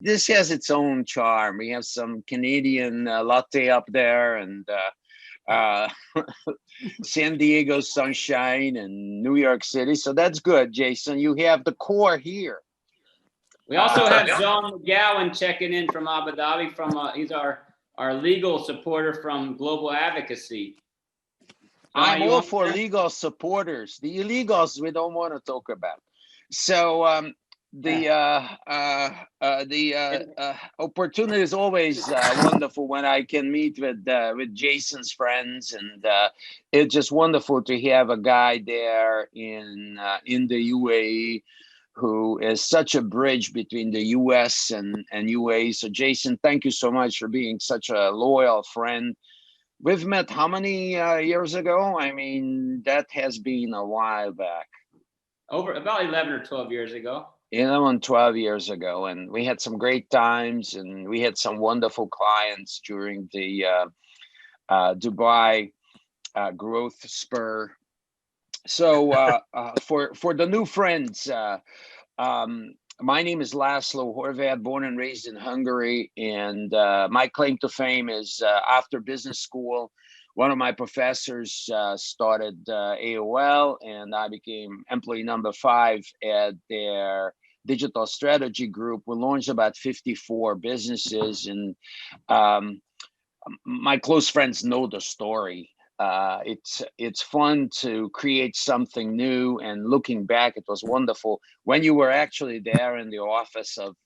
this has its own charm. We have some Canadian latte up there, and San Diego sunshine, and New York City. So that's good, Jason. You have the core here. We also have John McGowan checking in from Abu Dhabi. He's our legal supporter from Global Advocacy. I'm all for legal supporters. The illegals we don't want to talk about. So the opportunity is always wonderful when I can meet with Jason's friends, and it's just wonderful to have a guy there in the UAE who is such a bridge between the US and UAE. So Jason, thank you so much for being such a loyal friend. We've met how many years ago? I mean, that has been a while back. Over about 11 or 12 years ago. 11, 12 years ago. And we had some great times, and we had some wonderful clients during the Dubai growth spur. So for the new friends, my name is Laszlo Horvath, born and raised in Hungary, and my claim to fame is after business school, one of my professors started AOL, and I became employee number 5 at their digital strategy group. We launched about 54 businesses, and my close friends know the story. It's fun to create something new, and looking back, it was wonderful when you were actually there in the office of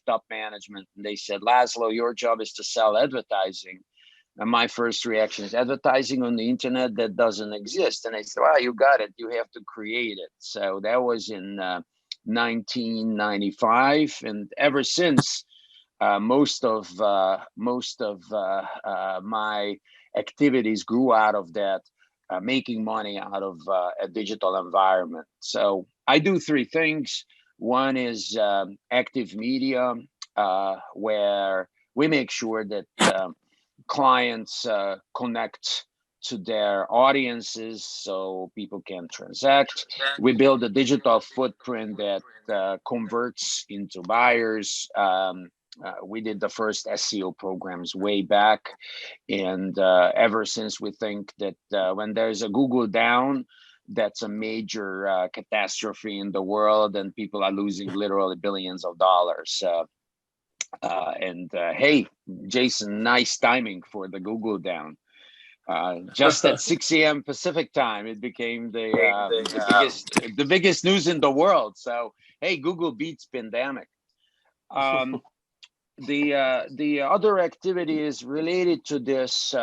top management, and they said, Laszlo, your job is to sell advertising. And my first reaction is, advertising on the internet? That doesn't exist. And I said, well, you got it, you have to create it. So that was in 1995, and ever since, most of my activities grew out of that, making money out of a digital environment. So I do 3 things. One is ActiveMedia, where we make sure that clients connect to their audiences so people can transact. We build a digital footprint that converts into buyers. We did the first SEO programs way back, and ever since, we think that when there's a Google down, that's a major catastrophe in the world, and people are losing literally billions of dollars. Hey, Jason, nice timing for the Google down. Just at 6 a.m. Pacific time, it became the biggest news in the world. So hey, Google beats pandemic. The other activity is related to this.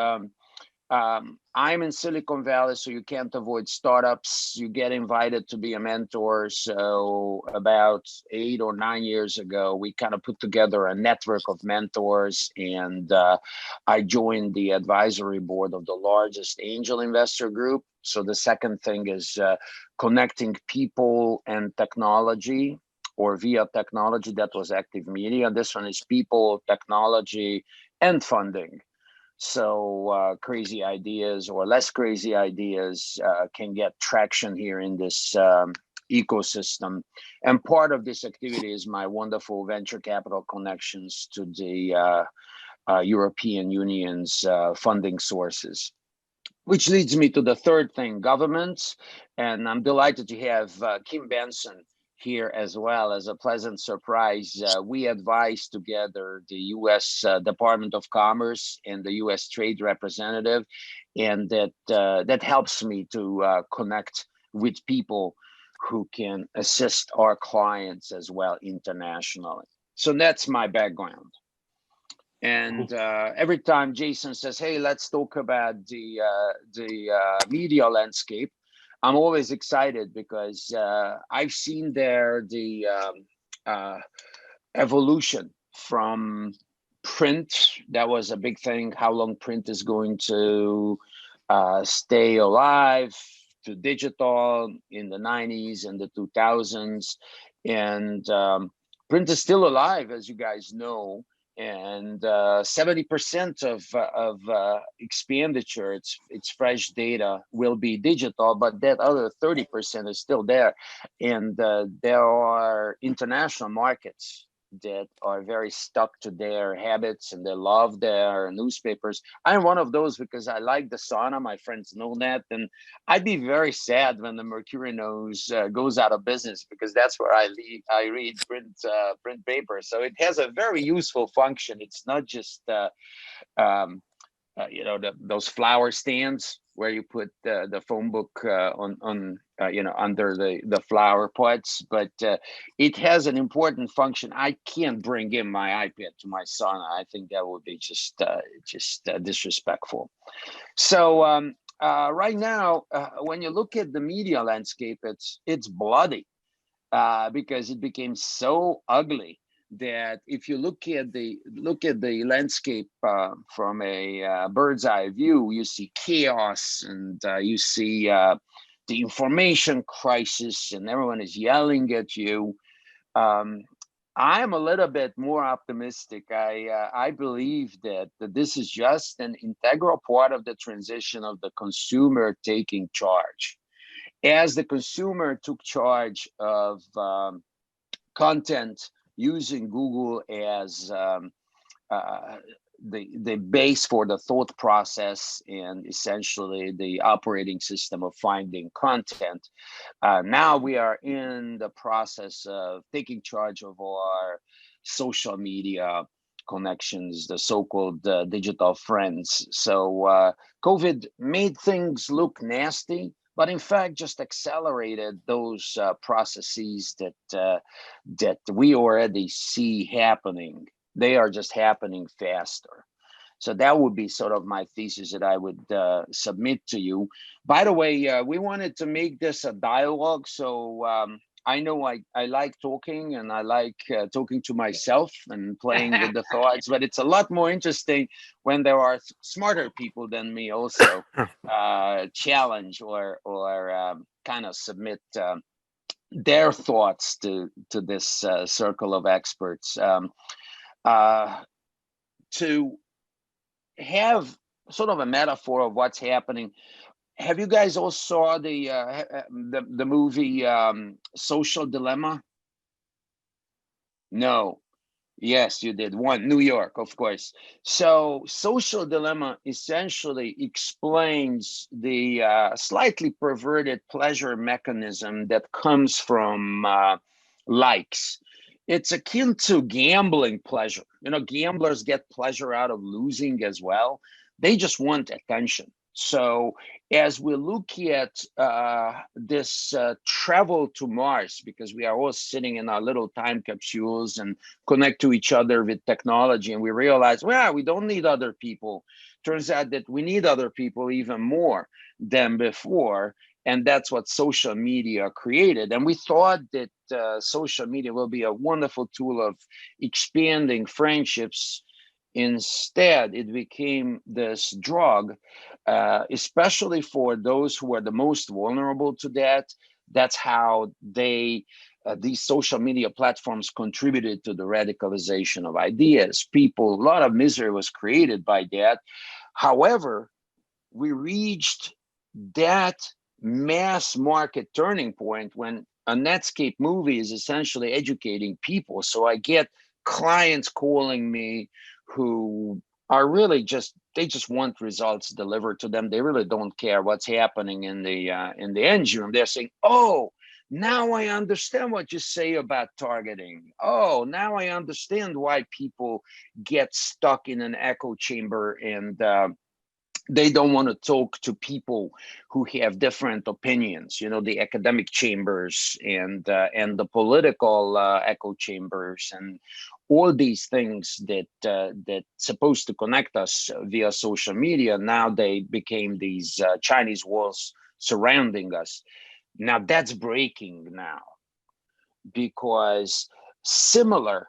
I'm in Silicon Valley, so you can't avoid startups. You get invited to be a mentor. So about 8 or 9 years ago, we kind of put together a network of mentors, and I joined the advisory board of the largest angel investor group. So the second thing is connecting people and technology, or via technology. That was ActiveMedia. This one is people, technology, and funding. So crazy ideas or less crazy ideas can get traction here in this ecosystem. And part of this activity is my wonderful venture capital connections to the European Union's funding sources. Which leads me to the third thing, governments. And I'm delighted to have Kim Benson here as well. As a pleasant surprise. We advise together the U.S. Department of Commerce and the U.S. Trade Representative, and that helps me to connect with people who can assist our clients as well internationally. So that's my background. And every time Jason says, hey, let's talk about the media landscape, I'm always excited because I've seen there the evolution from print. That was a big thing, how long print is going to stay alive, to digital in the 90s and the 2000s. And print is still alive, as you guys know. And 70% of expenditure, it's fresh data, will be digital, but that other 30% is still there. And there are international markets that are very stuck to their habits and they love their newspapers. I'm one of those because I like the sauna. My friends know that, and I'd be very sad when the Mercury News goes out of business, because that's where I read print paper. So it has a very useful function. It's not just um, those flower stands where you put the phone book on under the flower pots, but it has an important function. I can't bring in my iPad to my sauna. I think that would be just disrespectful. So right now, when you look at the media landscape, it's bloody, because it became so ugly that if you look at the landscape from a bird's eye view, you see chaos, and you see the information crisis, and everyone is yelling at you. Um, I'm a little bit more optimistic. I believe that this is just an integral part of the transition of the consumer taking charge. As the consumer took charge of content, using Google as uh, the base for the thought process and essentially the operating system of finding content. Now we are in the process of taking charge of our social media connections, the so-called digital friends. So COVID made things look nasty, but in fact just accelerated those processes that we already see happening. They are just happening faster. So that would be sort of my thesis that I would submit to you. By the way, we wanted to make this a dialogue. So I know I like talking, and I like talking to myself and playing with the thoughts, but it's a lot more interesting when there are smarter people than me also challenge or kind of submit their thoughts to this circle of experts. Uh, to have sort of a metaphor of what's happening. Have you guys all saw the movie Social Dilemma? No. Yes, you did. One, New York, of course. So Social Dilemma essentially explains the slightly perverted pleasure mechanism that comes from likes. It's akin to gambling pleasure. Gamblers get pleasure out of losing as well. They just want attention. So as we look at this travel to Mars, because we are all sitting in our little time capsules and connect to each other with technology, and we realize, well, we don't need other people. Turns out that we need other people even more than before, and that's what social media created. And we thought that social media will be a wonderful tool of expanding friendships. Instead, it became this drug, especially for those who are the most vulnerable to that. That's how these social media platforms contributed to the radicalization of ideas. People, a lot of misery was created by that. However, we reached that mass market turning point when a Netscape movie is essentially educating people. So I get clients calling me who are really they just want results delivered to them. They really don't care what's happening in the engine room. They're saying, "Oh, now I understand what you say about targeting. Oh, now I understand why people get stuck in an echo chamber and they don't want to talk to people who have different opinions. The academic chambers and the political echo chambers and all these things that supposed to connect us via social media. Now they became these Chinese walls surrounding us. Now that's breaking now, because similar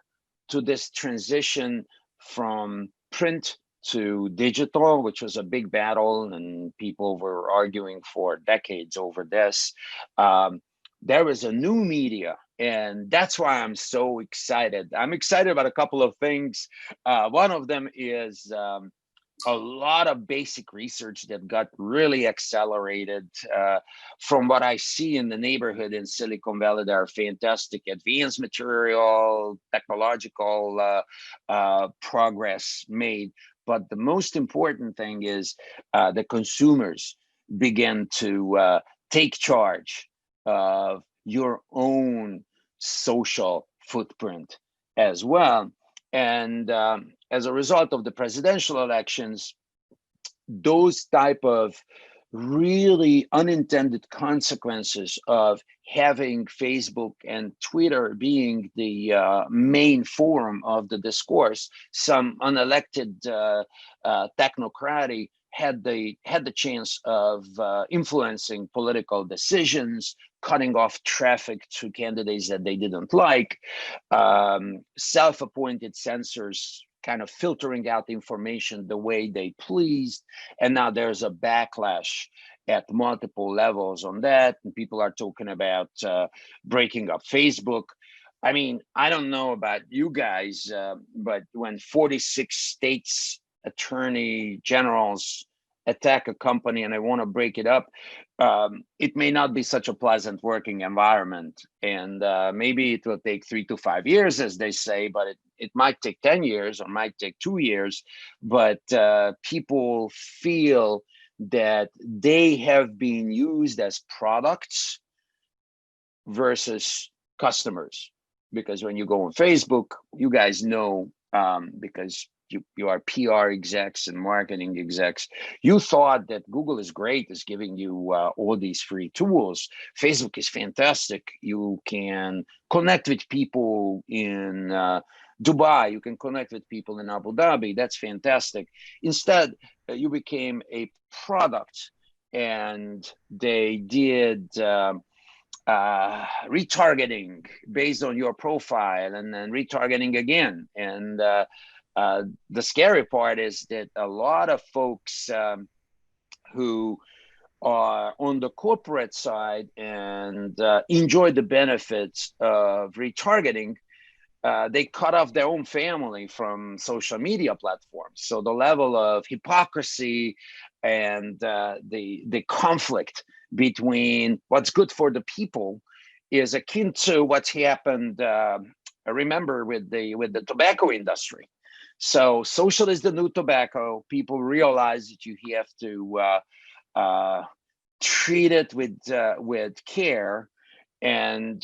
to this transition from print to digital, which was a big battle and people were arguing for decades over this, there is a new media. And that's why I'm so excited. I'm excited about a couple of things. One of them is a lot of basic research that got really accelerated. From what I see in the neighborhood in Silicon Valley, there are fantastic advanced material, technological progress made. But the most important thing is the consumers begin to take charge of your own social footprint as well. And as a result of the presidential elections, those type of really unintended consequences of having Facebook and Twitter being the main forum of the discourse, some unelected technocracy had the chance of influencing political decisions, cutting off traffic to candidates that they didn't like, self-appointed censors kind of filtering out information the way they pleased. And now there's a backlash at multiple levels on that. And people are talking about breaking up Facebook. I mean, I don't know about you guys, but when 46 states attorney generals attack a company and they want to break it up, it may not be such a pleasant working environment. And maybe it will take 3 to 5 years, as they say, but it might take 10 years or might take 2 years. But people feel that they have been used as products versus customers. Because when you go on Facebook, you guys know, because you are PR execs and marketing execs, you thought that Google is great, is giving you all these free tools. Facebook is fantastic. You can connect with people in Dubai. You can connect with people in Abu Dhabi. That's fantastic. Instead, you became a product, and they did retargeting based on your profile, and then retargeting again. And the scary part is that a lot of folks who are on the corporate side and enjoy the benefits of retargeting, they cut off their own family from social media platforms. So the level of hypocrisy and the conflict between what's good for the people is akin to what's happened. Remember with the tobacco industry. So social is the new tobacco. People realize that you have to treat it with care, and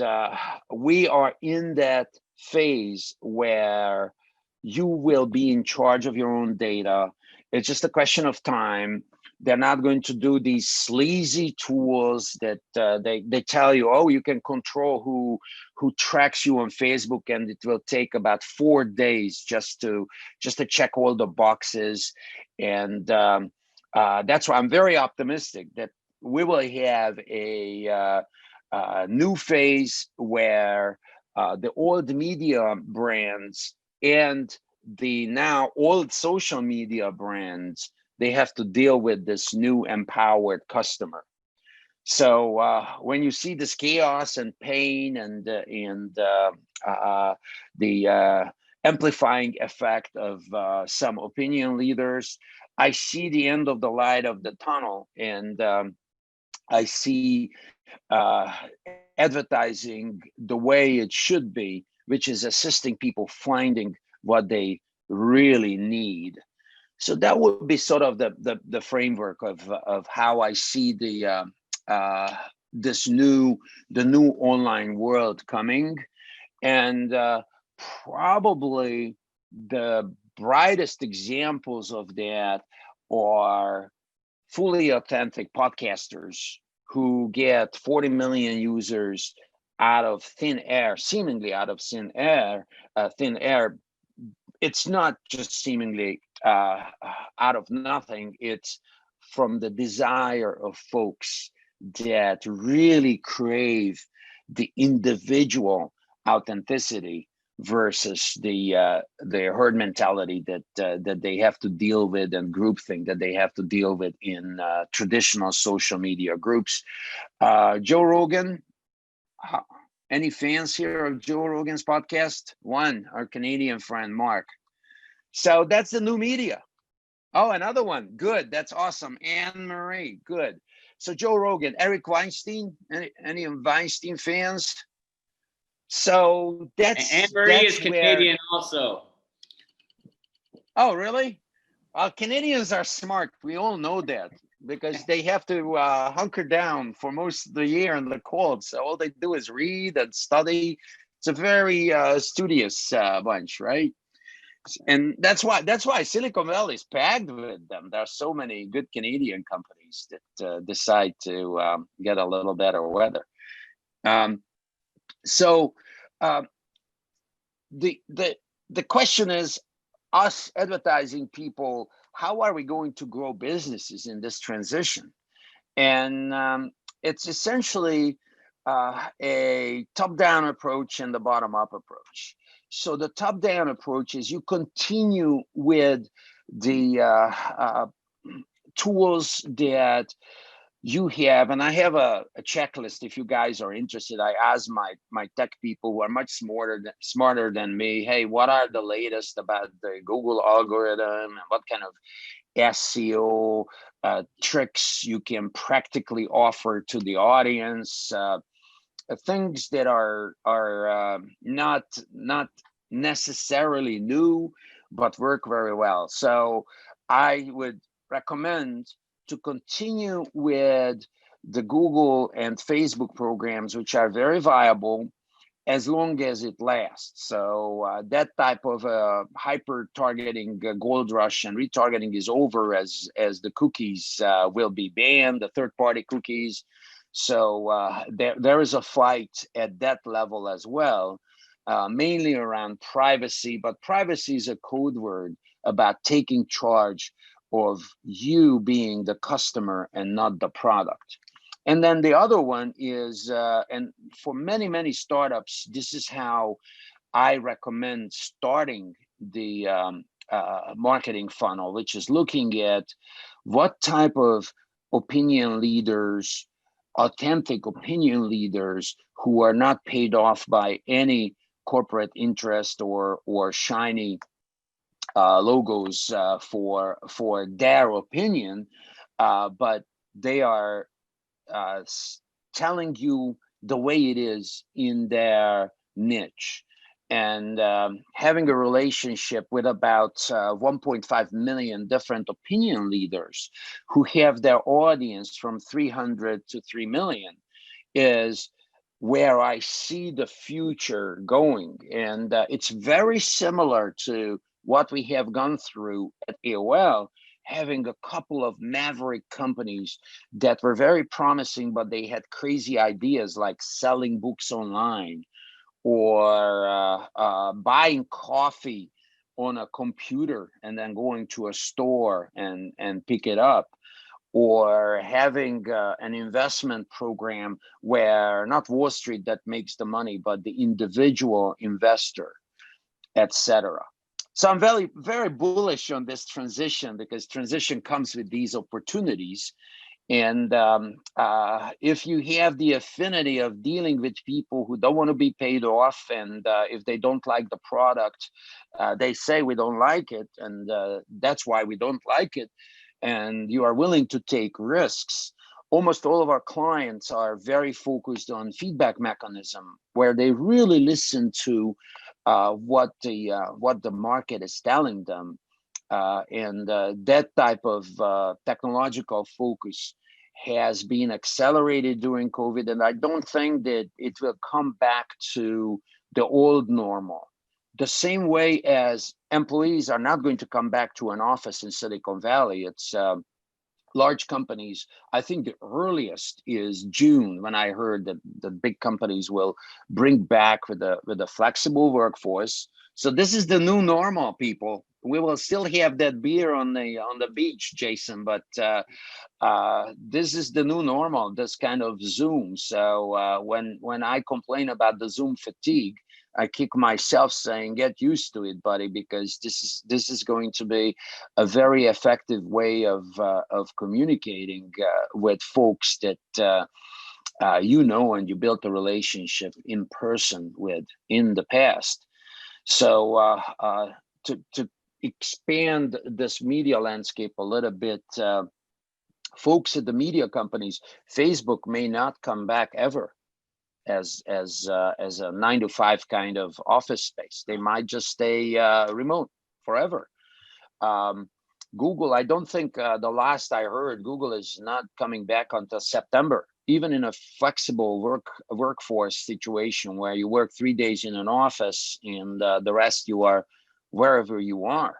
we are in that phase where you will be in charge of your own data. It's just a question of time. They're not going to do these sleazy tools that they tell you, oh, you can control who tracks you on Facebook, and it will take about 4 days just to check all the boxes. And that's why I'm very optimistic that we will have a new phase where the old media brands and the now old social media brands, they have to deal with this new empowered customer. So when you see this chaos and pain and the amplifying effect of some opinion leaders, I see the end of the light of the tunnel, and I see advertising the way it should be, which is assisting people finding what they really need. So that would be sort of the framework of how I see the new online world coming. And probably the brightest examples of that are fully authentic podcasters who get 40 million users out of thin air, seemingly out of thin air. It's not just seemingly out of nothing. It's from the desire of folks that really crave the individual authenticity versus the herd mentality that they have to deal with, and groupthink that they have to deal with in traditional social media groups. Joe Rogan, any fans here of Joe Rogan's podcast? One, our Canadian friend, Mark. So that's the new media. Oh, another one. Good. That's awesome. Anne Marie. Good. So Joe Rogan, Eric Weinstein. Any Weinstein fans? So Anne Marie is Canadian where. also. Oh, really? Canadians are smart. We all know that because they have to hunker down for most of the year in the cold. So all they do is read and study. It's a very studious bunch, right? And that's why Silicon Valley is packed with them. There are so many good Canadian companies that decide to get a little better weather. Um, so uh, the question is, us advertising people, how are we going to grow businesses in this transition? And it's essentially a top-down approach and the bottom-up approach. So the top-down approach is you continue with the tools that you have, and I have a checklist. If you guys are interested, I ask my tech people who are much smarter than me, hey, what are the latest about the Google algorithm and what kind of SEO tricks you can practically offer to the audience, things that are not necessarily new but work very well. So I would recommend to continue with the Google and Facebook programs, which are very viable as long as it lasts. So that type of hyper targeting gold rush and retargeting is over as the cookies will be banned, the third-party cookies. So there is a fight at that level as well, mainly around privacy, but privacy is a code word about taking charge of you being the customer and not the product. And then the other one is, and for many startups, this is how I recommend starting the marketing funnel, which is looking at what type of opinion leaders, authentic opinion leaders who are not paid off by any corporate interest or shiny logos for their opinion, but they are telling you the way it is in their niche. And having a relationship with about 1.5 million different opinion leaders who have their audience from 300 to 3 million is where I see the future going. And it's very similar to what we have gone through at AOL, having a couple of maverick companies that were very promising, but they had crazy ideas like selling books online or buying coffee on a computer and then going to a store and pick it up, or having an investment program where not Wall Street that makes the money, but the individual investor, etc. So I'm very bullish on this transition because transition comes with these opportunities. And if you have the affinity of dealing with people who don't want to be paid off, and if they don't like the product, they say we don't like it, and that's why we don't like it, and you are willing to take risks. Almost all of our clients are very focused on feedback mechanism, where they really listen to what the market is telling them, and that type of technological focus has been accelerated during COVID, and I don't think that it will come back to the old normal. The same way as employees are not going to come back to an office in Silicon Valley. It's large companies. I think the earliest is June, when I heard that the big companies will bring back with a flexible workforce. So this is the new normal, people. We will still have that beer on the beach, Jason, but this is the new normal, this kind of Zoom. So when I complain about the Zoom fatigue, I kick myself saying, get used to it, buddy, because this is going to be a very effective way of communicating with folks that you know and you built a relationship in person with in the past. So expand this media landscape a little bit, folks at the media companies, Facebook may not come back ever as a 9-to-5 kind of office space. They might just stay remote forever. Google, I don't think the last I heard, Google is not coming back until September, even in a flexible workforce situation where you work 3 days in an office and the rest you are wherever you are.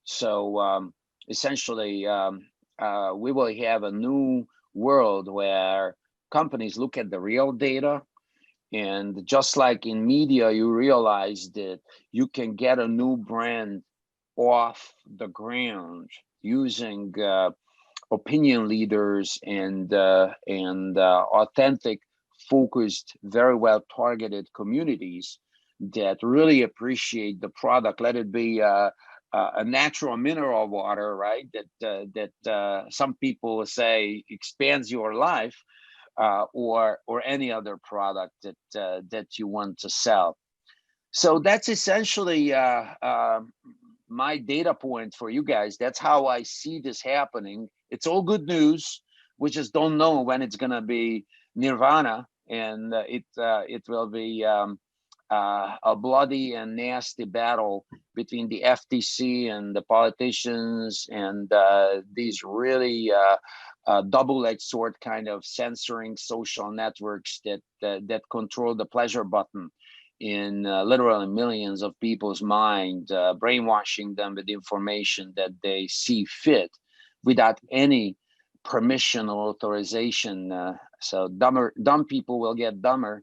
So essentially, we will have a new world where companies look at the real data, and just like in media, you realize that you can get a new brand off the ground using opinion leaders and authentic, focused, very well targeted communities that really appreciate the product. Let it be a natural mineral water, right? That some people say expands your life, or any other product that you want to sell. So that's essentially my data point for you guys. That's how I see this happening. It's all good news. We just don't know when it's gonna be nirvana, and it will be a bloody and nasty battle between the FTC and the politicians and these really double-edged sword kind of censoring social networks that control the pleasure button in literally millions of people's mind, brainwashing them with information that they see fit without any permission or authorization. So dumb people will get dumber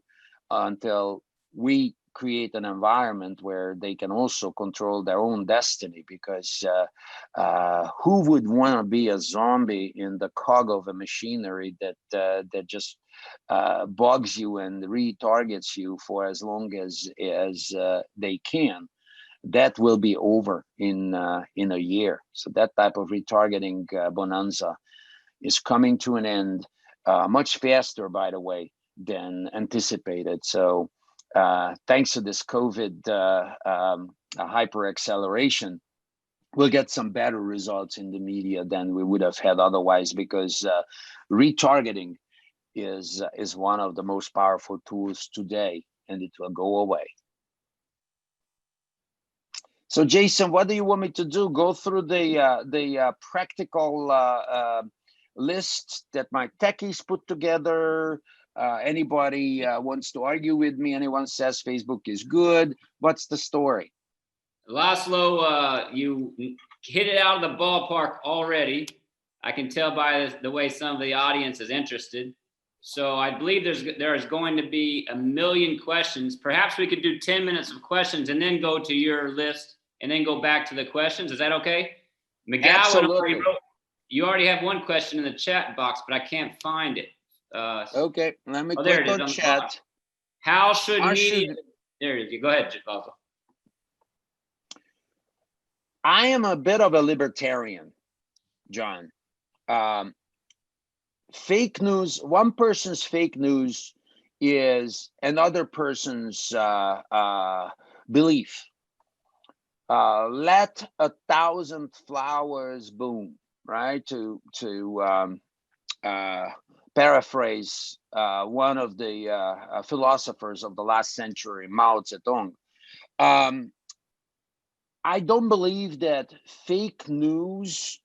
until we create an environment where they can also control their own destiny, because who would want to be a zombie in the cog of a machinery that just bugs you and retargets you for as long as they can? That will be over in a year. So that type of retargeting bonanza is coming to an end much faster, by the way, than anticipated. So thanks to this COVID hyper acceleration, we'll get some better results in the media than we would have had otherwise, because retargeting is one of the most powerful tools today, and it will go away. So Jason, what do you want me to do? Go through the practical list that my techies put together? Anybody wants to argue with me? Anyone says Facebook is good? What's the story? Laszlo, you hit it out of the ballpark already. I can tell by the way some of the audience is interested. So I believe there is going to be 1 million questions. Perhaps we could do 10 minutes of questions and then go to your list and then go back to the questions. Is that okay? Absolutely. You already have one question in the chat box, but I can't find it. Okay, let me there click it is on chat. How should media? There it is. Go ahead, Laszlo. I am a bit of a libertarian, John. Fake news, one person's fake news is another person's belief. Let 1,000 flowers bloom, right? To paraphrase one of the philosophers of the last century, Mao Zedong. I don't believe that fake news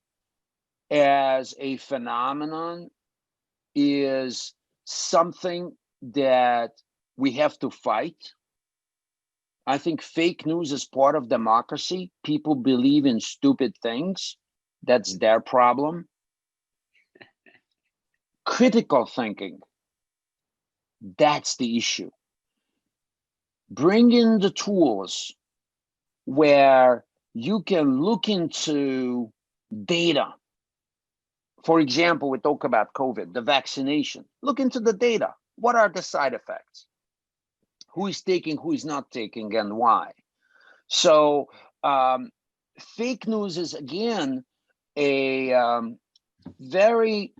as a phenomenon is something that we have to fight. I think fake news is part of democracy. People believe in stupid things. That's their problem. Critical thinking, that's the issue. Bring in the tools where you can look into data. For example, we talk about COVID, the vaccination. Look into the data. What are the side effects? Who is taking, who is not taking, and why? So fake news is, again, a very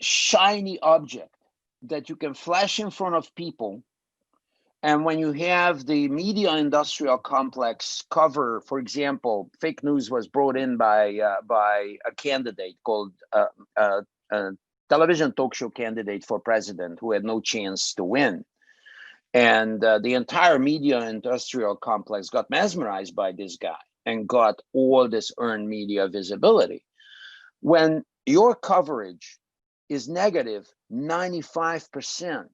shiny object that you can flash in front of people And when you have the media industrial complex cover, for example, fake news was brought in by a candidate called a television talk show candidate for president who had no chance to win. And the entire media industrial complex got mesmerized by this guy and got all this earned media visibility. When your coverage is negative 95%,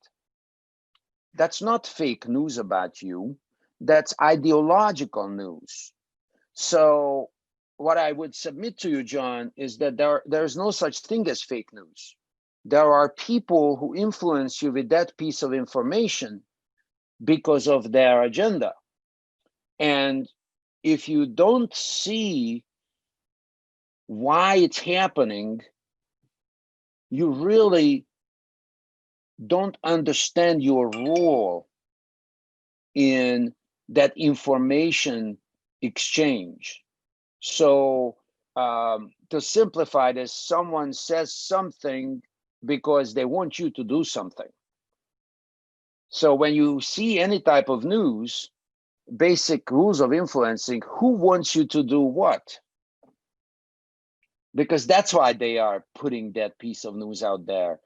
that's not fake news about you. That's ideological news. So what I would submit to you, John, is that there's no such thing as fake news. There are people who influence you with that piece of information because of their agenda. And if you don't see why it's happening, you really don't understand your role in that information exchange. So to simplify this, someone says something because they want you to do something. So when you see any type of news, basic rules of influencing, who wants you to do what? Because that's why they are putting that piece of news out there.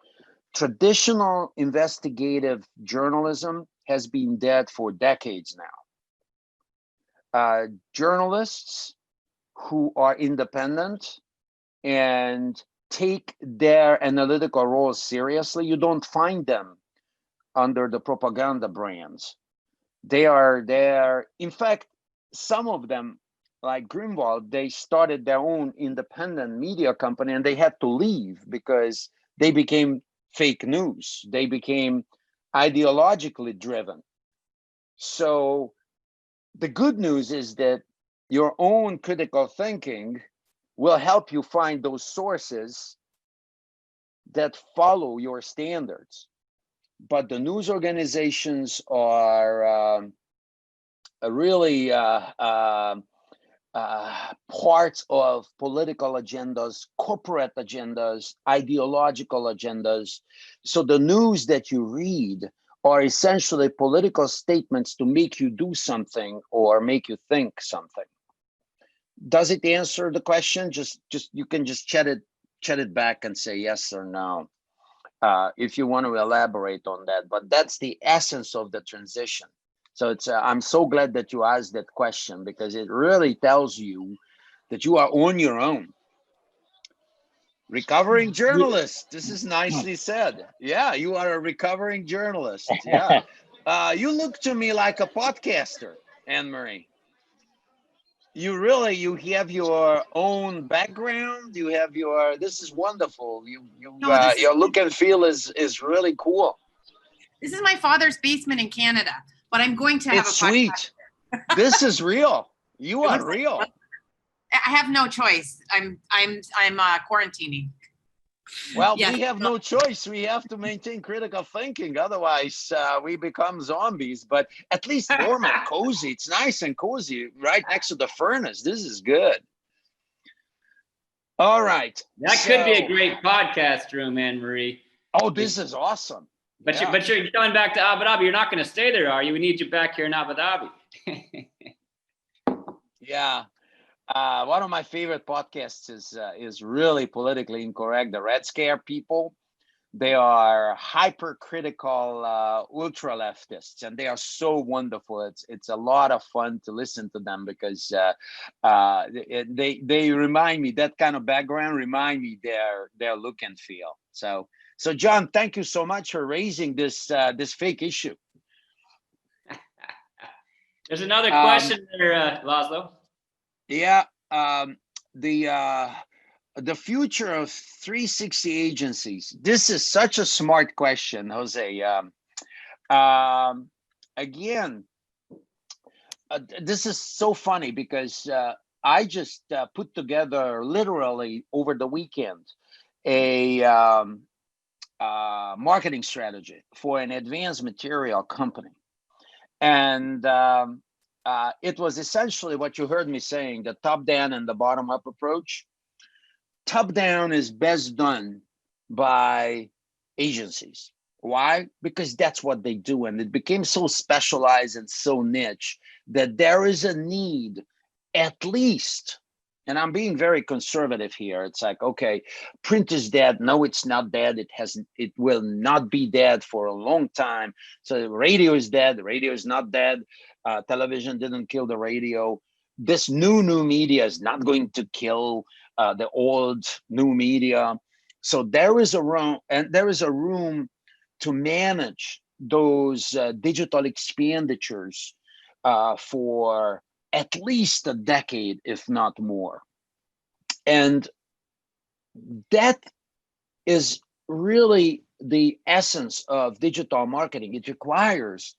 Traditional investigative journalism has been dead for decades now. Journalists who are independent and take their analytical roles seriously, you don't find them under the propaganda brands. They are there. In fact, some of them, like Greenwald, they started their own independent media company and they had to leave because they became fake news. They became ideologically driven. So the good news is that your own critical thinking will help you find those sources that follow your standards. But the news organizations are really parts of political agendas, corporate agendas, ideological agendas. So the news that you read are essentially political statements to make you do something or make you think something. Does it answer the question? Just you can just chat it back and say yes or no if you want to elaborate on that. But that's the essence of the transition. So it's I'm so glad that you asked that question because it really tells you that you are on your own. Recovering journalist. This is nicely said. Yeah, you are a recovering journalist. Yeah. You look to me like a podcaster, Anne-Marie. You have your own background. You have your. This is wonderful. Your look and feel is really cool. This is my father's basement in Canada, but I'm going to have a sweet. This is real. You are real. I have no choice. I'm quarantining. Well, yes. We have no choice. We have to maintain critical thinking. Otherwise, we become zombies. But at least warm and cozy. It's nice and cozy right next to the furnace. This is good. All right. That could be a great podcast room, Anne-Marie. Oh, this is awesome. But you're coming back to Abu Dhabi. You're not going to stay there, are you? We need you back here in Abu Dhabi. Yeah. One of my favorite podcasts is really politically incorrect. The Red Scare people. They are hypercritical ultra leftists, and they are so wonderful. It's a lot of fun to listen to them because they remind me, that kind of background remind me their look and feel. So John, thank you so much for raising this fake issue. There's another question there, Laszlo. Yeah, the future of 360 agencies. This is such a smart question, Jose. Again, this is so funny because I just put together literally over the weekend a marketing strategy for an advanced material company. And it was essentially what you heard me saying, the top-down and the bottom-up approach. Top-down is best done by agencies Why? Because that's what they do. And it became so specialized and so niche that there is a need, at least, and I'm being very conservative here. It's like, okay, print is dead. No, it's not dead. It will not be dead for a long time. So radio is dead. The radio is not dead. Television didn't kill the radio. This new media is not going to kill the old new media. So there is a room, and there is a room to manage those digital expenditures for at least a decade, if not more. And that is really the essence of digital marketing. It requires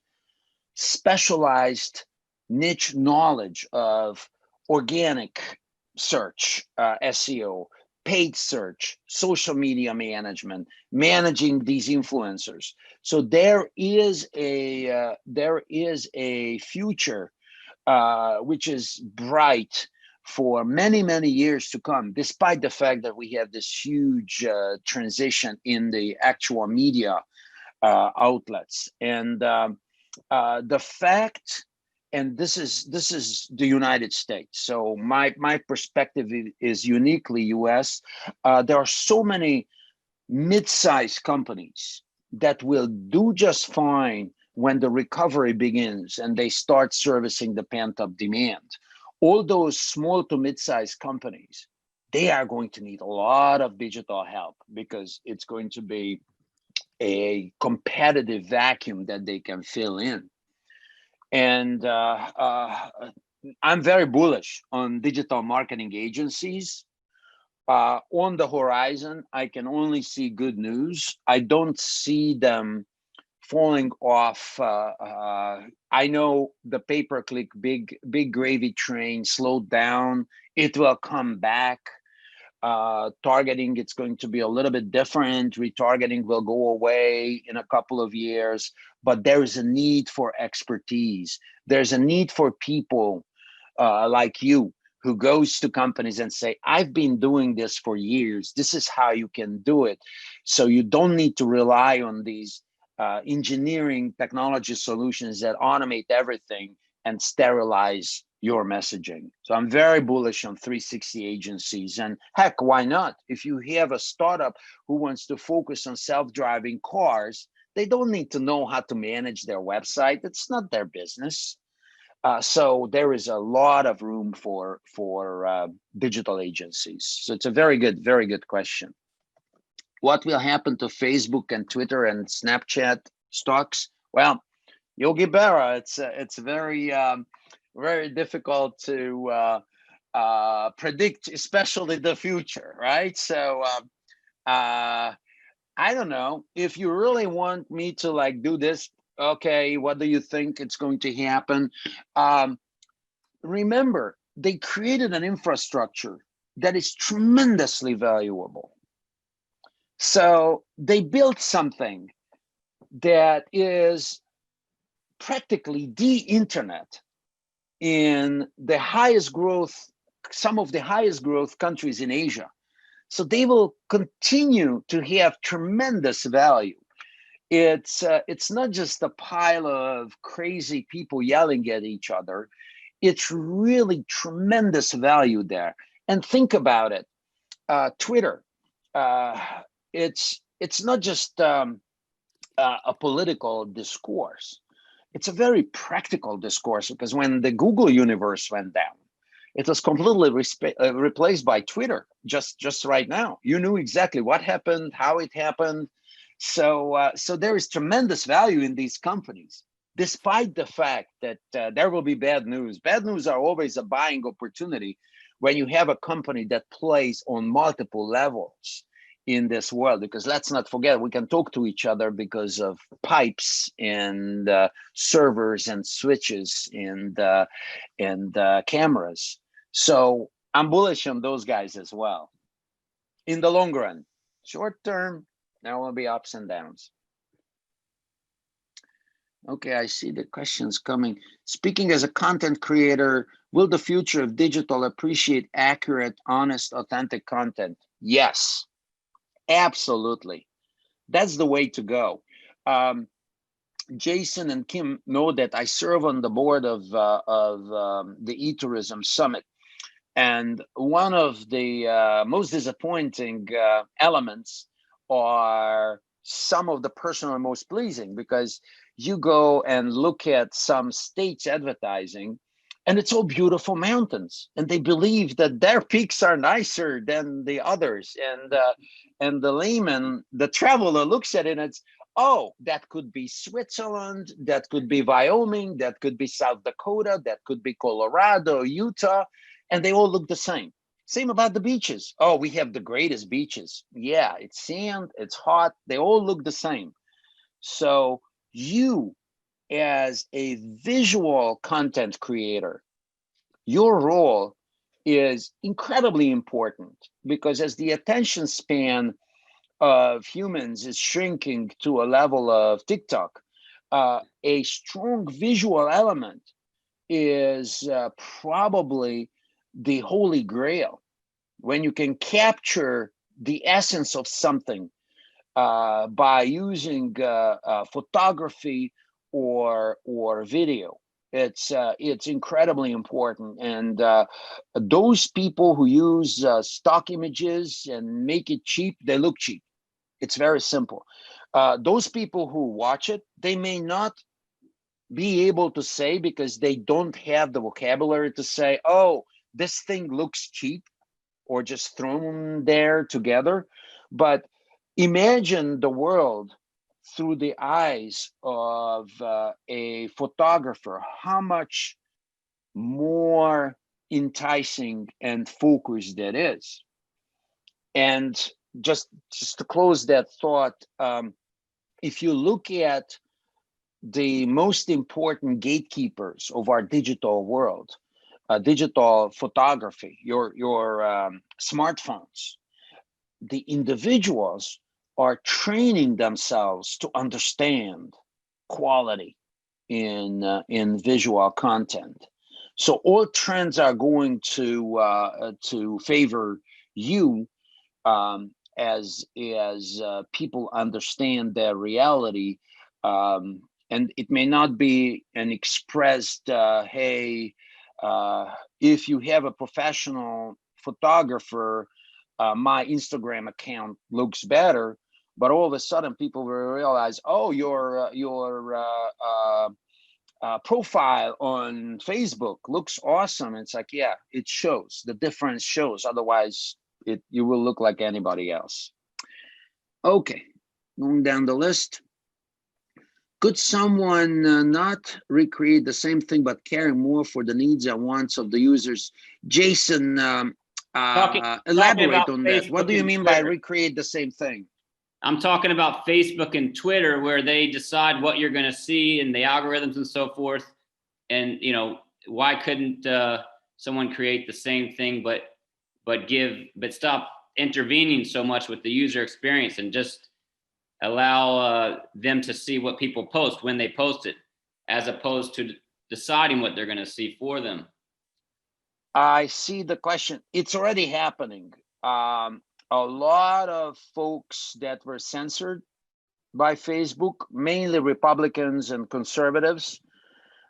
specialized niche knowledge of organic search, SEO, paid search, social media management, managing these influencers. So there is a future which is bright for many, many years to come, despite the fact that we have this huge transition in the actual media outlets. And the fact, and this is the United States. So my perspective is uniquely US. There are so many mid-sized companies that will do just fine when the recovery begins and they start servicing the pent-up demand. All those small to mid-sized companies, they are going to need a lot of digital help because it's going to be a competitive vacuum that they can fill in. And I'm very bullish on digital marketing agencies. On the horizon, I can only see good news. I don't see them falling off. I know the pay-per-click big gravy train slowed down. It will come back. Targeting, it's going to be a little bit different. Retargeting will go away in a couple of years, but there is a need for expertise. There's a need for people like you who goes to companies and say, I've been doing this for years. This is how you can do it. So you don't need to rely on these engineering technology solutions that automate everything and sterilize your messaging. So I'm very bullish on 360 agencies. And heck, why not? If you have a startup who wants to focus on self-driving cars, they don't need to know how to manage their website. It's not their business. So there is a lot of room for digital agencies. So it's a very good question. What will happen to Facebook and Twitter and Snapchat stocks? Well, Yogi Berra, it's very very difficult to predict, especially the future, right? So I don't know if you really want me to like do this. Okay, what do you think it's going to happen? Remember, they created an infrastructure that is tremendously valuable. So they built something that is practically the internet in the highest growth, some of the highest growth countries in Asia. So they will continue to have tremendous value. It's not just a pile of crazy people yelling at each other. It's really tremendous value there. And think about it, Twitter. It's not just a political discourse. It's a very practical discourse because when the Google universe went down, it was completely replaced by Twitter just right now. You knew exactly what happened, how it happened. So there is tremendous value in these companies, despite the fact that there will be bad news. Bad news are always a buying opportunity when you have a company that plays on multiple levels in this world, because let's not forget, we can talk to each other because of pipes and servers and switches and cameras. So I'm bullish on those guys as well. In the long run, short term, there will be ups and downs. Okay, I see the questions coming. Speaking as a content creator, will the future of digital appreciate accurate, honest, authentic content? Yes. Absolutely. That's the way to go. Jason and Kim know that I serve on the board of the E-Tourism Summit. And one of the most disappointing elements are some of the personal most pleasing, because you go and look at some states advertising and it's all beautiful mountains, and they believe that their peaks are nicer than the others. And the layman, the traveler, looks at it and it's, oh, that could be Switzerland, that could be Wyoming, that could be South Dakota, that could be Colorado, Utah, and they all look the same. Same about the beaches. Oh, we have the greatest beaches. Yeah, it's sand, it's hot, they all look the same. So you, as a visual content creator, your role is incredibly important, because as the attention span of humans is shrinking to a level of TikTok, a strong visual element is probably the holy grail. When you can capture the essence of something by using photography or video, it's incredibly important. And those people who use stock images and make it cheap, they look cheap. It's very simple. Those people who watch it, they may not be able to say, because they don't have the vocabulary to say, oh, this thing looks cheap, or just thrown there together. But imagine the world through the eyes of a photographer, how much more enticing and focused that is. And just to close that thought, if you look at the most important gatekeepers of our digital world, digital photography, your smartphones, the individuals are training themselves to understand quality in visual content. So all trends are going to favor you, as people understand their reality. And it may not be an expressed, hey, if you have a professional photographer, my Instagram account looks better. But all of a sudden, people will realize, oh, your profile on Facebook looks awesome. It's like, yeah, it shows. The difference shows. Otherwise, you will look like anybody else. Okay, going down the list. Could someone not recreate the same thing but carry more for the needs and wants of the users? Jason, elaborate on that. What do you mean by recreate the same thing? I'm talking about Facebook and Twitter, where they decide what you're going to see and the algorithms and so forth. And, you know, why couldn't someone create the same thing, but stop intervening so much with the user experience and just allow them to see what people post when they post it, as opposed to deciding what they're going to see for them? I see the question. It's already happening. A lot of folks that were censored by Facebook, mainly Republicans and conservatives,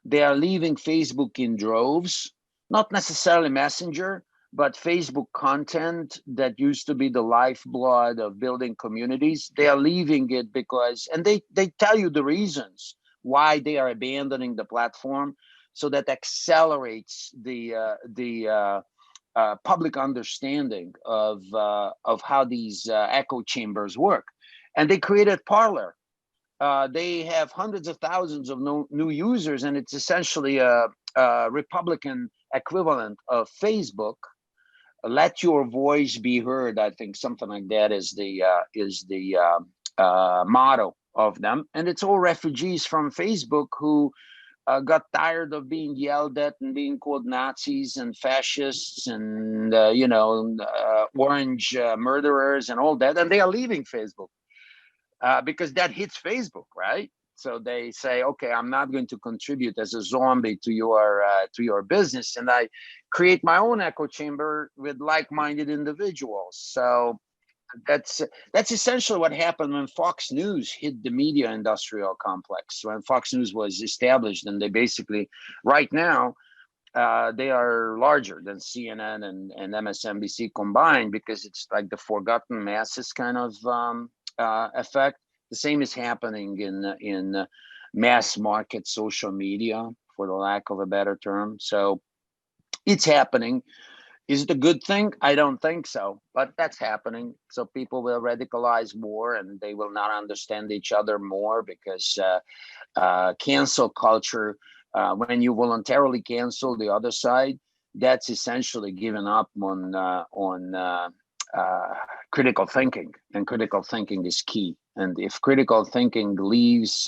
they are leaving Facebook in droves, not necessarily Messenger, but Facebook content that used to be the lifeblood of building communities. They are leaving it because, and they tell you the reasons why they are abandoning the platform. So that accelerates the public understanding of how these echo chambers work. And they created Parler. They have hundreds of thousands of new users, and it's essentially a Republican equivalent of Facebook. Let your voice be heard. I think something like that is the motto of them. And it's all refugees from Facebook who got tired of being yelled at and being called Nazis and fascists and orange murderers and all that, and they are leaving Facebook because that hits Facebook, right? So they say, okay, I'm not going to contribute as a zombie to your business, and I create my own echo chamber with like-minded individuals. So That's essentially what happened when Fox News hit the media industrial complex. When Fox News was established, and they basically, right now, they are larger than CNN and MSNBC combined, because it's like the forgotten masses kind of effect. The same is happening in mass market social media, for the lack of a better term. So it's happening. Is it a good thing? I don't think so, but that's happening. So people will radicalize more, and they will not understand each other more, because cancel culture, when you voluntarily cancel the other side, that's essentially giving up on critical thinking, and critical thinking is key. And if critical thinking leaves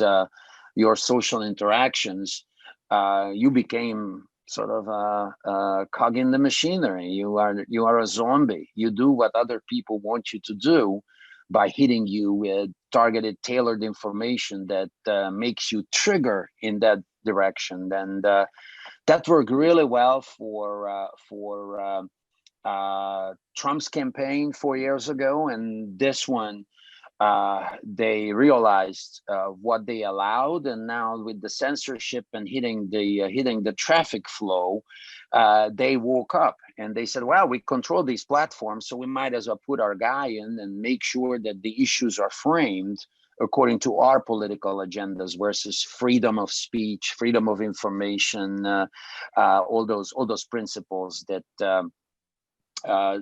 your social interactions, you became sort of a cog in the machinery. You are a zombie. You do what other people want you to do by hitting you with targeted, tailored information that makes you trigger in that direction. And that worked really well for Trump's campaign 4 years ago, and this one, they realized what they allowed, and now with the censorship and hitting the traffic flow, they woke up and they said, well, we control these platforms, so we might as well put our guy in and make sure that the issues are framed according to our political agendas versus freedom of speech, freedom of information, all those principles that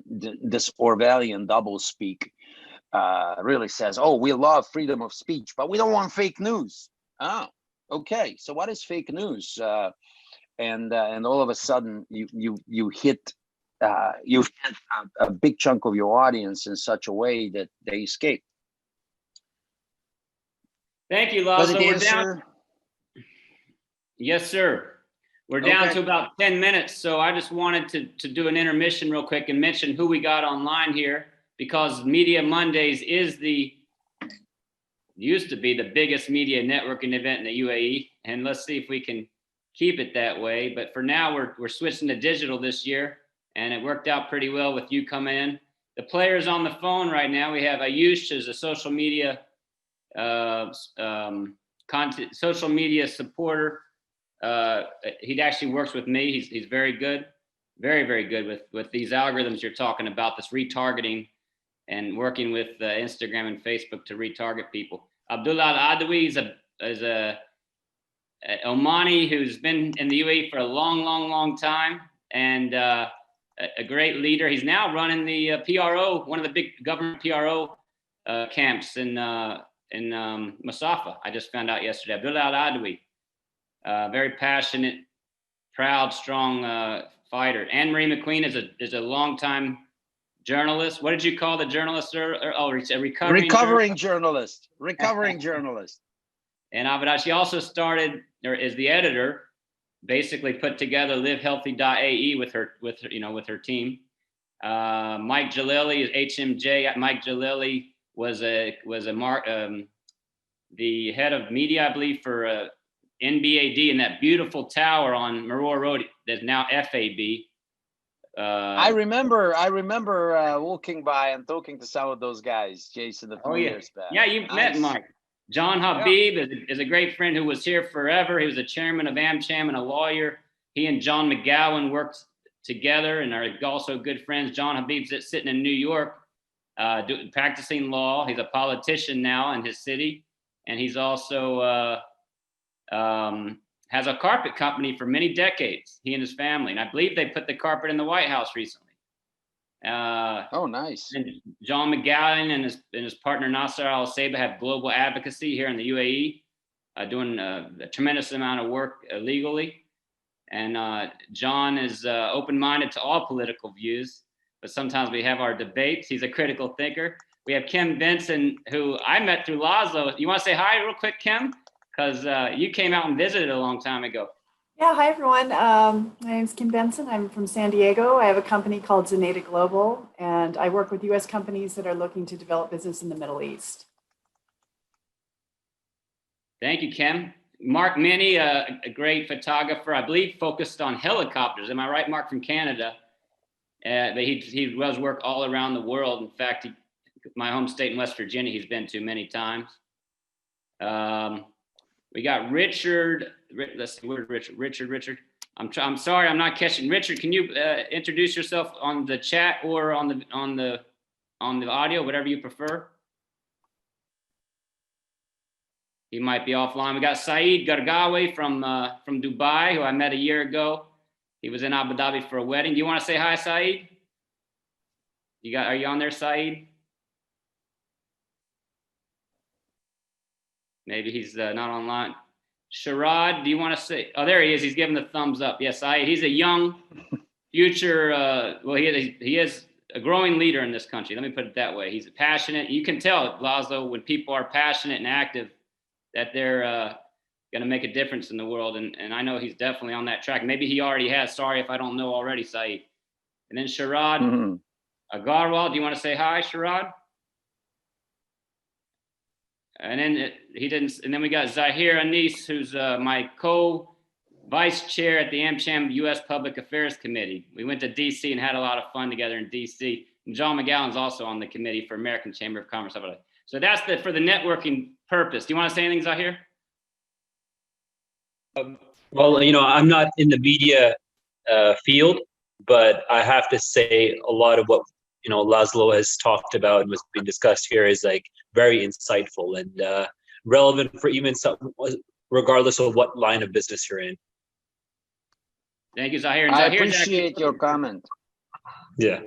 this Orwellian doublespeak really says, oh, we love freedom of speech, but we don't want fake news. Oh, okay. So what is fake news? And all of a sudden you hit a big chunk of your audience in such a way that they escape. Thank you, Laszlo. We're down. Yes, sir. We're down to about 10 minutes. So I just wanted to do an intermission real quick and mention who we got online here, because Media Mondays used to be the biggest media networking event in the UAE. And let's see if we can keep it that way. But for now, we're switching to digital this year, and it worked out pretty well with you coming in. The players on the phone right now, we have Ayush, who's a social media social media supporter. He actually works with me. He's very good, very, very good with these algorithms you're talking about, this retargeting and working with Instagram and Facebook to retarget people. Abdullah Al-Adawi is a Omani who's been in the UAE for a long, long, long time, and a great leader. He's now running the PRO, one of the big government PRO camps in Masafa. I just found out yesterday. Abdullah Al-Adawi, very passionate, proud, strong fighter. Anne-Marie McQueen is a longtime journalist. What did you call the journalist? Oh, a recovering journalist. Recovering journalist. And Abdullah, she also started, or is the editor, basically put together livehealthy.ae with her team. Mike Jalili is HMJ. Mike Jalili was the head of media, I believe, for NBAD in that beautiful tower on Maror Road that's now FAB. I remember walking by and talking to some of those guys, Jason, a few years back. Yeah, you've met Mike. John Habib is a great friend who was here forever. He was the chairman of AmCham and a lawyer. He and John McGowan worked together and are also good friends. John Habib's sitting in New York, practicing law. He's a politician now in his city, and he's also has a carpet company for many decades, he and his family. And I believe they put the carpet in the White House recently. Oh, nice. And John McGowan and his partner Nasser Al-Seba have global advocacy here in the UAE, doing a tremendous amount of work legally. And John is open-minded to all political views, but sometimes we have our debates. He's a critical thinker. We have Kim Benson, who I met through Laszlo. You want to say hi real quick, Kim? Because you came out and visited a long time ago. Yeah, hi everyone. My name is Kim Benson. I'm from San Diego. I have a company called Zenata Global, and I work with U.S. companies that are looking to develop business in the Middle East. Thank you, Kim. Mark Minnie, a great photographer, I believe focused on helicopters. Am I right, Mark, from Canada? But he does work all around the world. In fact, he my home state in West Virginia, he's been to many times. We got Richard. Let's see, where's Richard? Richard. I'm sorry, I'm not catching. Richard, can you introduce yourself on the chat or on the audio, whatever you prefer? He might be offline. We got Saeed Gargawi from Dubai, who I met a year ago. He was in Abu Dhabi for a wedding. Do you want to say hi, Saeed? Are you on there, Saeed? Maybe he's not online. Sharad, do you want to say? Oh, there he is. He's giving the thumbs up. Yes, Saeed. He's a young future. Well, he is a growing leader in this country. Let me put it that way. He's passionate. You can tell, Laszlo, when people are passionate and active, that they're going to make a difference in the world. And I know he's definitely on that track. Maybe he already has. Sorry if I don't know already, Saeed. And then Sharad Agarwal, do you want to say hi, Sharad? And then he didn't. And then we got Zahir Anis, who's my co-vice chair at the AmCham U.S. Public Affairs Committee. We went to D.C. and had a lot of fun together in D.C. And John McGowan's also on the committee for American Chamber of Commerce. So that's for the networking purpose. Do you want to say anything, Zahir? Well, I'm not in the media field, but I have to say a lot of what Laszlo has talked about and what's been discussed here is like very insightful and relevant for even some, regardless of what line of business you're in. Thank you, Zahir. I appreciate your comment. Yeah.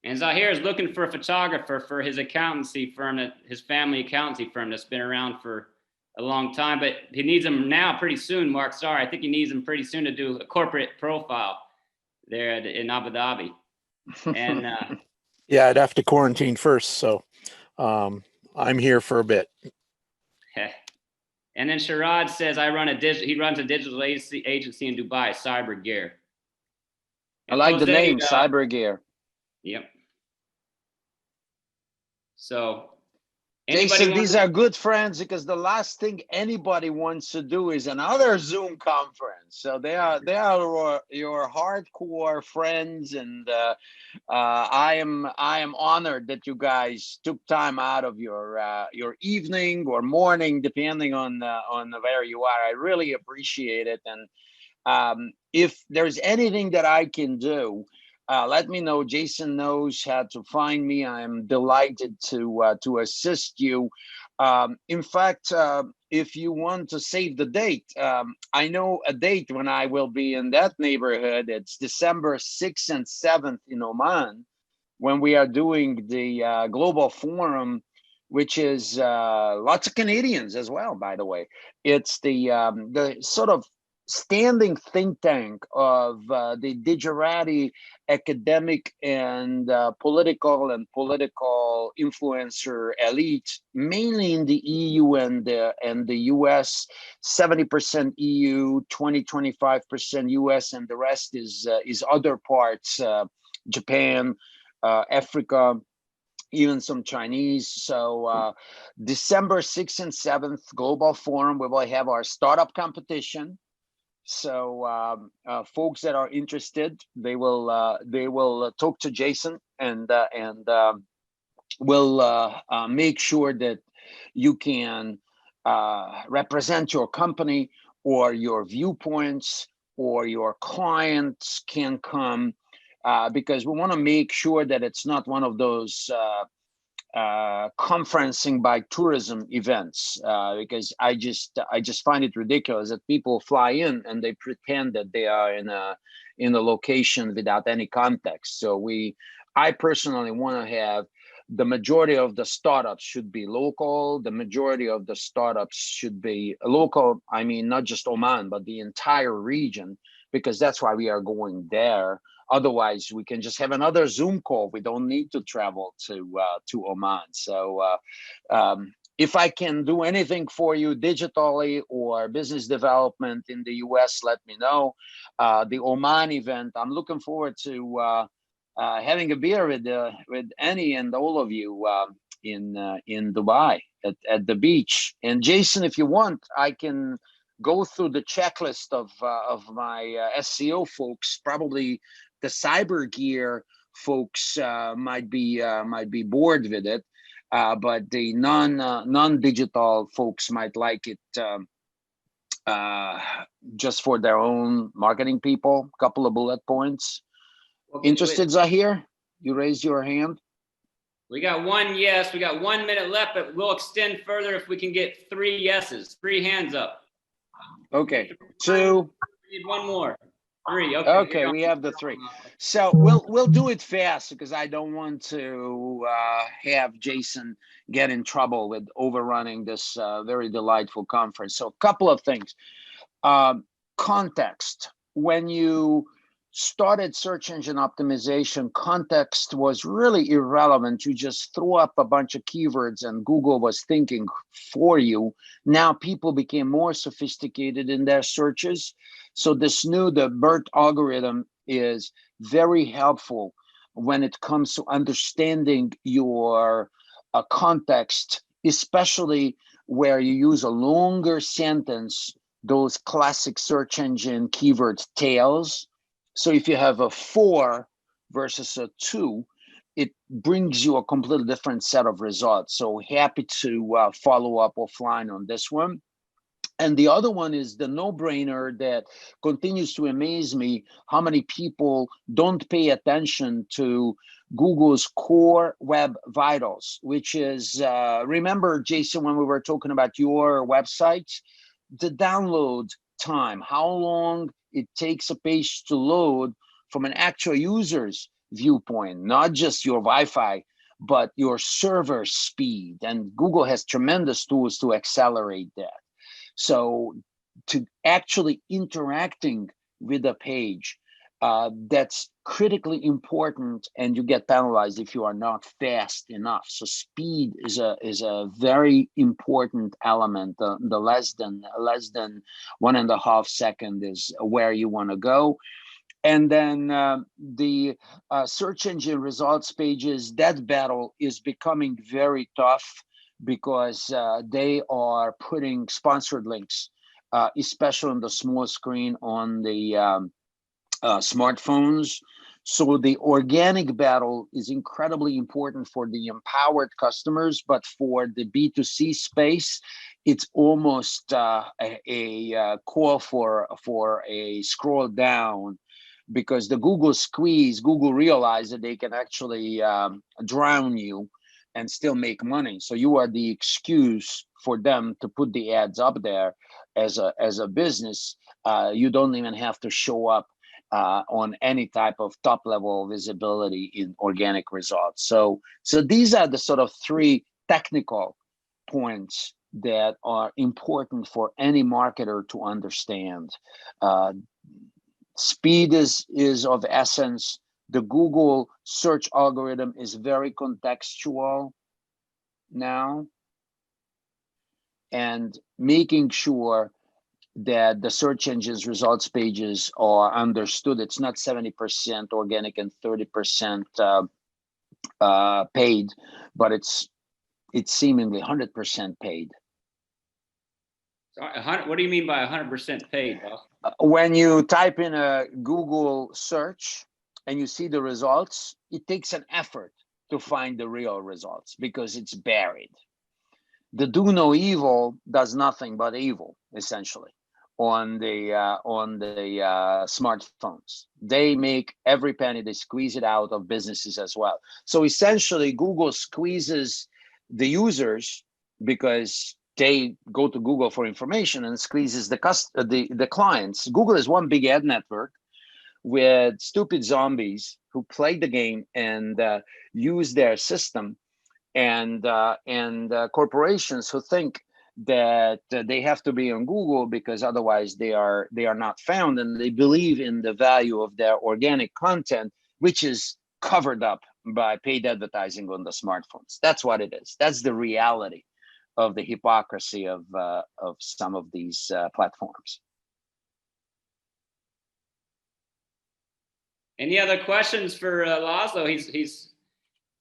And Zahir is looking for a photographer for his accountancy firm, his family accountancy firm that's been around for a long time, but he needs them now pretty soon, Mark. Sorry, I think he needs them pretty soon to do a corporate profile there in Abu Dhabi. And yeah, I'd have to quarantine first, so I'm here for a bit. And then Sharad says he runs a digital agency in Dubai, Cyber Gear. I like the name, Cyber Gear. Yep. So Jason, these are good friends because the last thing anybody wants to do is another Zoom conference. So they are your hardcore friends, and I am honored that you guys took time out of your evening or morning, depending on where you are. I really appreciate it, and if there's anything that I can do, let me know. Jason knows how to find me. I'm delighted to assist you. In fact, if you want to save the date, I know a date when I will be in that neighborhood. It's December 6th and 7th in Oman, when we are doing the Global Forum, which is lots of Canadians as well, by the way. It's the sort of standing think tank of the Digerati academic and political influencer elite, mainly in the EU and the US. 70% EU, 25% US, and the rest is other parts, Japan, Africa, even some Chinese. So December 6th and 7th, Global Forum, we will have our startup competition. So folks that are interested, they will talk to Jason, and we'll make sure that you can represent your company or your viewpoints, or your clients can come, because we want to make sure that it's not one of those conferencing by tourism events, because I just find it ridiculous that people fly in and they pretend that they are in a location without any context. So I personally want to have the majority of the startups should be local. The majority of the startups should be local. I mean, not just Oman, but the entire region, because that's why we are going there. Otherwise, we can just have another Zoom call. We don't need to travel to Oman. So if I can do anything for you digitally or business development in the US, let me know. The Oman event, I'm looking forward to having a beer with Annie and all of you in Dubai at the beach. And Jason, if you want, I can go through the checklist of my SEO folks. Probably the Cyber Gear folks might be bored with it, but the non-digital folks might like it just for their own marketing people. Couple of bullet points. Okay, Interested, Zahir? You raised your hand. We got one yes. We got 1 minute left, but we'll extend further if we can get 3 yeses, 3 hands up. Okay, 2. We need one more. 3. Okay. Okay, we have the 3. So we'll do it fast because I don't want to have Jason get in trouble with overrunning this very delightful conference. So a couple of things. Context. When you started search engine optimization, context was really irrelevant. You just threw up a bunch of keywords and Google was thinking for you. Now people became more sophisticated in their searches. So the BERT algorithm is very helpful when it comes to understanding your context, especially where you use a longer sentence, those classic search engine keyword tails. So if you have a 4 versus a 2, it brings you a completely different set of results. So happy to follow up offline on this one. And the other one is the no-brainer that continues to amaze me, how many people don't pay attention to Google's core web vitals, which is, remember, Jason, when we were talking about your website, the download time, how long it takes a page to load from an actual user's viewpoint, not just your Wi-Fi, but your server speed. And Google has tremendous tools to accelerate that. So to actually interacting with a page, that's critically important, and you get penalized if you are not fast enough. So speed is a very important element. The less than 1.5 seconds is where you want to go. And then the search engine results pages, that battle is becoming very tough because they are putting sponsored links, especially on the small screen on the smartphones. So the organic battle is incredibly important for the empowered customers, but for the B2C space, it's almost a call for a scroll down, because the Google squeeze, Google realized that they can actually drown you and still make money. So you are the excuse for them to put the ads up there as a business. You don't even have to show up on any type of top level visibility in organic results. So these are the sort of 3 technical points that are important for any marketer to understand. Speed is of essence. The Google search algorithm is very contextual now, and making sure that the search engine's results pages are understood. It's not 70% organic and 30% paid, but it's seemingly 100% paid. So what do you mean by 100% paid, boss? When you type in a Google search and you see the results, it takes an effort to find the real results because it's buried. The do no evil does nothing but evil, essentially, on the smartphones. They make every penny, they squeeze it out of businesses as well. So essentially, Google squeezes the users because they go to Google for information, and squeezes the clients. Google is one big ad network with stupid zombies who play the game and use their system, and corporations who think that they have to be on Google because otherwise they are not found, and they believe in the value of their organic content, which is covered up by paid advertising on the smartphones. That's what it is. That's the reality of the hypocrisy of some of these platforms. Any other questions for Laszlo? He's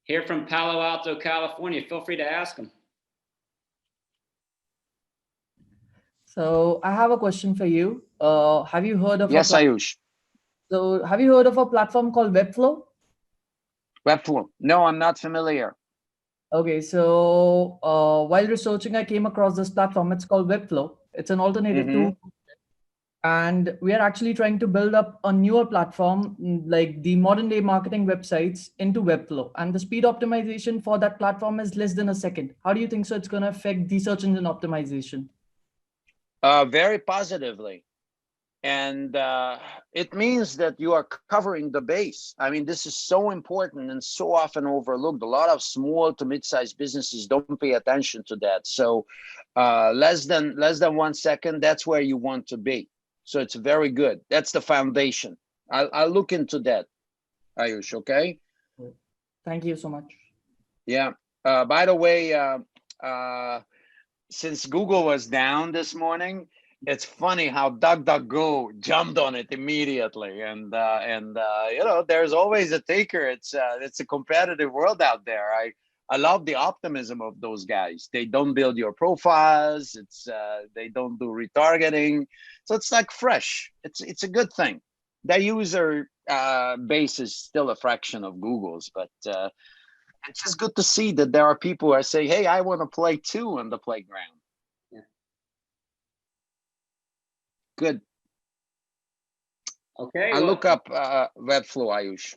here from Palo Alto, California. Feel free to ask him. So I have a question for you. Have you heard of Yes, Ayush. So have you heard of a platform called Webflow? Webflow. No, I'm not familiar. Okay, so while researching, I came across this platform. It's called Webflow. It's an alternative Mhm. to, and we are actually trying to build up a newer platform like the modern day marketing websites into Webflow. And the speed optimization for that platform is less than a second. How do you think so it's going to affect the search engine optimization? Very positively. And it means that you are covering the base. I mean, this is so important and so often overlooked. A lot of small to mid-sized businesses don't pay attention to that. So less than 1 second, that's where you want to be. So it's very good. That's the foundation. I'll look into that, Ayush, okay? Thank you so much. Yeah. By the way, since Google was down this morning, it's funny how DuckDuckGo jumped on it immediately, and you know, there's always a taker. It's a competitive world out there. I love the optimism of those guys. They don't build your profiles. It's they don't do retargeting, so it's like fresh. It's a good thing. Their user base is still a fraction of Google's, but it's just good to see that there are people who are saying, "Hey, I want to play too on the playground." Good. Okay. I'll well, look up Webflow, Ayush.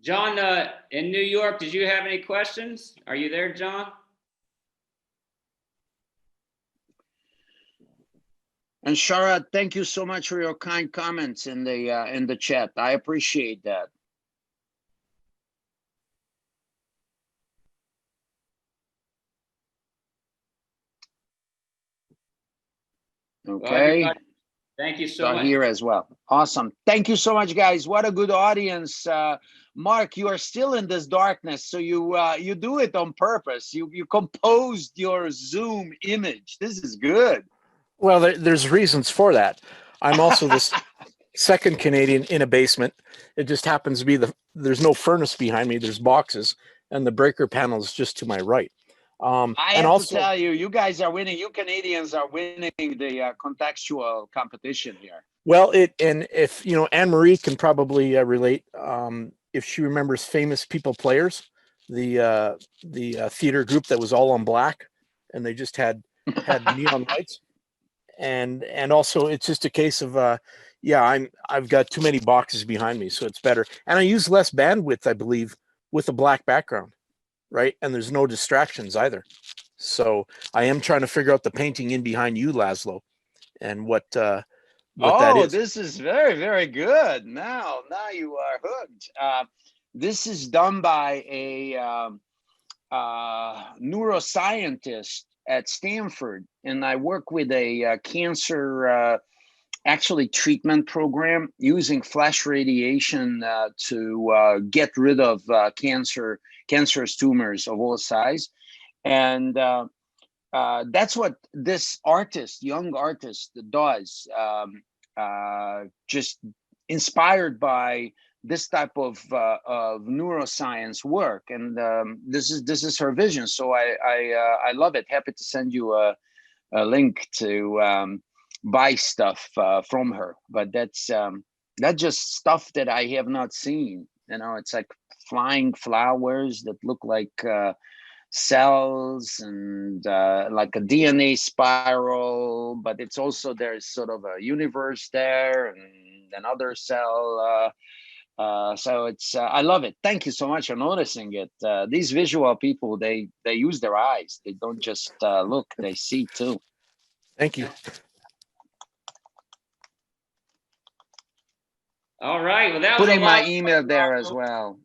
John, in New York, did you have any questions? Are you there, John? And Sharad, thank you so much for your kind comments in the chat. I appreciate that. Well, Okay. everybody, thank you so much. Here as well. Awesome. Thank you so much, guys. What a good audience. Mark, you are still in this darkness, so you do it on purpose. You composed your Zoom image. This is good. Well, there's reasons for that. I'm also this second Canadian in a basement. It just happens to be there's no furnace behind me. There's boxes, and the breaker panel is just to my right. I and have also, to tell you, you guys are winning. You Canadians are winning the contextual competition here. well, and if you know, Anne Marie can probably relate. If she remembers Famous People Players, the theater group that was all on black, and they just had neon lights, and also it's just a case of yeah, I've got too many boxes behind me, so it's better, and I use less bandwidth, I believe, with a black background, right? And there's no distractions either. So I am trying to figure out the painting in behind you, Laszlo, and what that is. This is very, very good. Now you are hooked. This is done by a neuroscientist at Stanford, and I work with a cancer actually treatment program using flash radiation to get rid of cancerous tumors of all size, and that's what this young artist, does. Just inspired by this type of neuroscience work, and this is her vision. So I love it. Happy to send you a link to buy stuff from her. But that's just stuff that I have not seen. You know, it's like flying flowers that look like cells, and like a DNA spiral, but it's also, there's sort of a universe there, and another cell. So it's I love it. Thank you so much for noticing it. These visual people, they use their eyes. They don't just look, they see too. Thank you. All right. Well, that was Putting my lot email there as well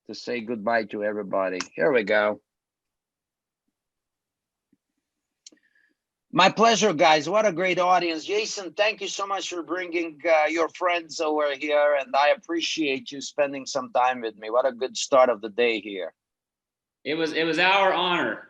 to say goodbye to everybody. Here we go. My pleasure, guys. What a great audience. Jason, thank you so much for bringing your friends over here, and I appreciate you spending some time with me. What a good start of the day here. It was our honor.